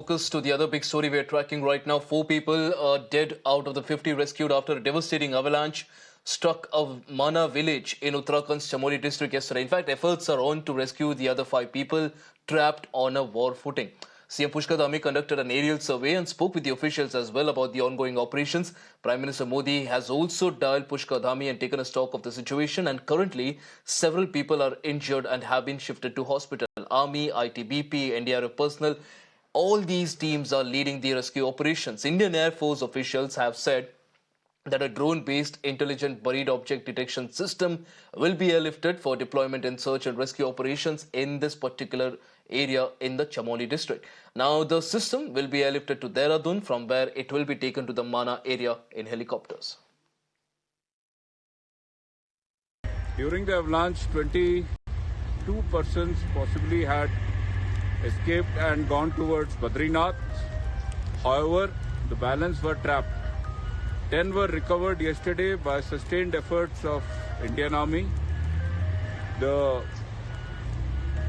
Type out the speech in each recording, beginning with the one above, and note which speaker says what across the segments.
Speaker 1: focus to the other big story we're tracking right now. 4 people are dead out of the 50 rescued after a devastating avalanche struck a Mana village in Uttarakhand's Chamoli district yesterday. In fact, efforts are on to rescue the other 5 people trapped on a war footing. CM Pushkar Dhami conducted an aerial survey and spoke with the officials as well about the ongoing operations. Prime Minister Modi has also dialed Pushkar Dhami and taken a stock of the situation, and currently several people are injured and have been shifted to hospital. Army, ITBP, NDRF personnel, all these teams are leading the rescue operations. Indian Air Force officials have said that a drone-based intelligent buried object detection system will be airlifted for deployment in search and rescue operations in this particular area in the Chamoli district. Now, the system will be airlifted to Dehradun, from where it will be taken to the Mana area in helicopters.
Speaker 2: During the avalanche, 22 persons possibly had escaped and gone towards Badrinath. However, the balance were trapped. 10 were recovered yesterday by sustained efforts of Indian Army, the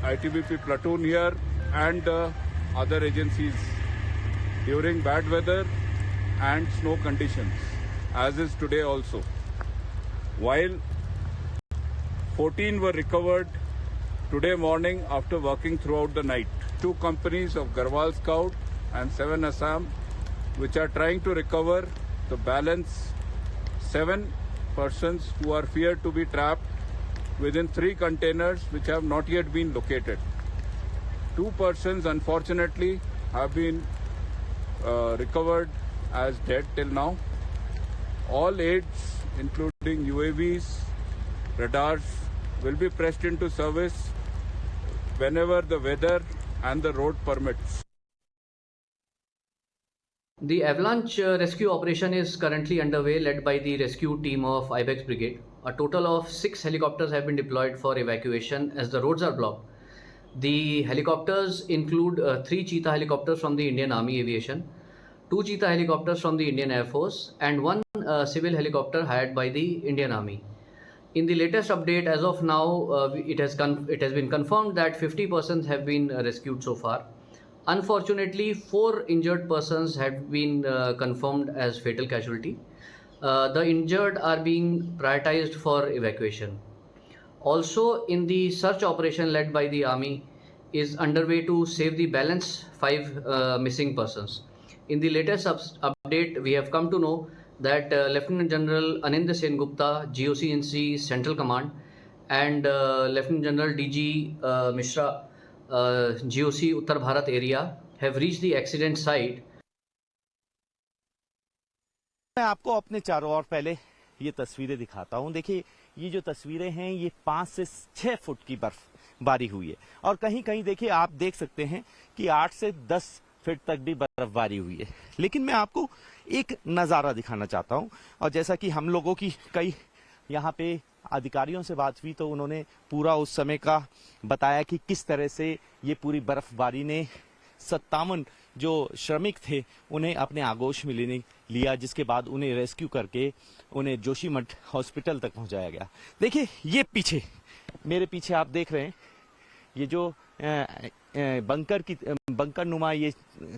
Speaker 2: ITBP platoon here and other agencies during bad weather and snow conditions, as is today also. While 14 were recovered today morning after working throughout the night. 2 companies of Garhwal Scout and 7 Assam, which are trying to recover the balance 7 persons who are feared to be trapped within 3 containers which have not yet been located. 2 persons unfortunately have been recovered as dead till now. All aids, including UAVs, radars, will be pressed into service whenever the weather and the road permits.
Speaker 3: The avalanche rescue operation is currently underway, led by the rescue team of IBEX Brigade. A total of 6 helicopters have been deployed for evacuation as the roads are blocked. The helicopters include 3 Cheetah helicopters from the Indian Army Aviation, 2 Cheetah helicopters from the Indian Air Force, and 1 civil helicopter hired by the Indian Army. In the latest update, as of now, it has been confirmed that 50 persons have been rescued so far. Unfortunately, 4 injured persons have been confirmed as fatal casualty. The injured are being prioritized for evacuation. Also, in the search operation led by the Army is underway to save the balance 5 missing persons. In the latest update, we have come to know that Lieutenant General Anindya Sen Gupta, GOC-NC Central Command, and Lieutenant General DG Mishra, GOC Uttar Bharat area, have reached the accident site.
Speaker 4: मैं आपको अपने चारों ओर पहले ये तस्वीरें दिखाता हूं। देखिए, ये जो तस्वीरें हैं ये 5 से 6 फुट की बर्फबारी हुई है और कहीं कहीं देखिए आप देख सकते हैं कि 8 से 10 फीट तक भी बर्फबारी हुई है। लेकिन मैं आपको एक नज़ारा दिखाना चाहता हूं और जैसा कि हम लोगों की कई यहाँ पे अधिकारियों से बात हुई तो उन्होंने पूरा उस समय का बताया कि किस तरह से ये पूरी बर्फबारी ने 57 जो श्रमिक थे उन्हें अपने आगोश में लिया, जिसके बाद उन्हें रेस्क्यू करके उन्हें जोशीमठ हॉस्पिटल तक पहुंचाया गया। देखिए, ये पीछे मेरे पीछे आप देख रहे हैं ये जो बंकर नुमा ये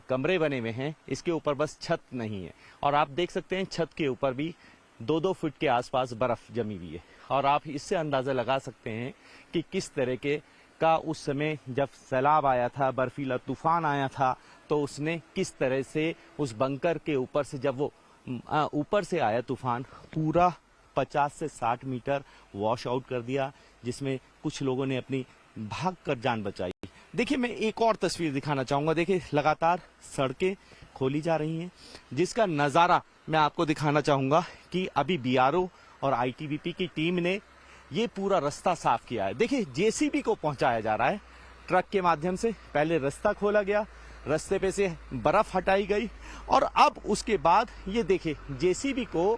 Speaker 4: कमरे बने हुए हैं, इसके ऊपर बस छत नहीं है और आप देख सकते हैं छत के ऊपर भी 2-2 फुट के आसपास बर्फ जमी हुई है और आप इससे अंदाजा लगा सकते हैं कि किस तरह का उस समय जब सैलाब आया था, बर्फीला तूफान आया था, तो उसने किस तरह से उस बंकर के ऊपर से जब वो ऊपर से आया तूफान पूरा 50 से 60 मीटर वॉश आउट कर दिया, जिसमें कुछ लोगों ने अपनी भाग कर जान बचाई। देखिए, मैं एक और तस्वीर दिखाना चाहूंगा। देखिए, लगातार सड़कें खोली जा रही हैं, जिसका नज़ारा मैं आपको दिखाना चाहूंगा कि अभी बीआरओ और आईटीबीपी की टीम ने ये पूरा रास्ता साफ किया है। देखिए, जेसीबी को पहुंचाया जा रहा है ट्रक के माध्यम से। पहले रास्ता खोला गया, रास्ते पे से बर्फ हटाई गई और अब उसके बाद ये देखिए जेसीबी को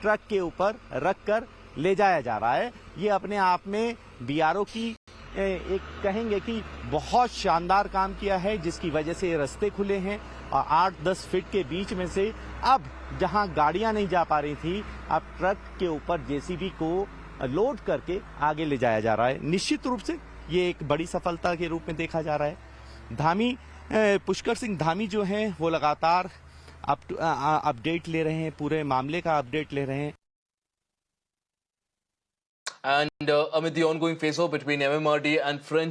Speaker 4: ट्रक के ऊपर रखकर ले जाया जा रहा है। ये अपने आप में बीआरओ की एक कहेंगे कि बहुत शानदार काम किया है, जिसकी वजह से ये रास्ते खुले हैं और 8-10 फीट के बीच में से अब जहां गाड़ियां नहीं जा पा रही थी, अब ट्रक के ऊपर जेसीबी को लोड करके आगे ले जाया जा रहा है। निश्चित रूप से ये एक बड़ी सफलता के रूप में देखा जा रहा है। धामी पुष्कर सिंह धामी जो हैं वो लगातार अपडेट ले रहे हैं, पूरे मामले का अपडेट ले रहे हैं.
Speaker 1: And amid the ongoing face-off between MMRD and French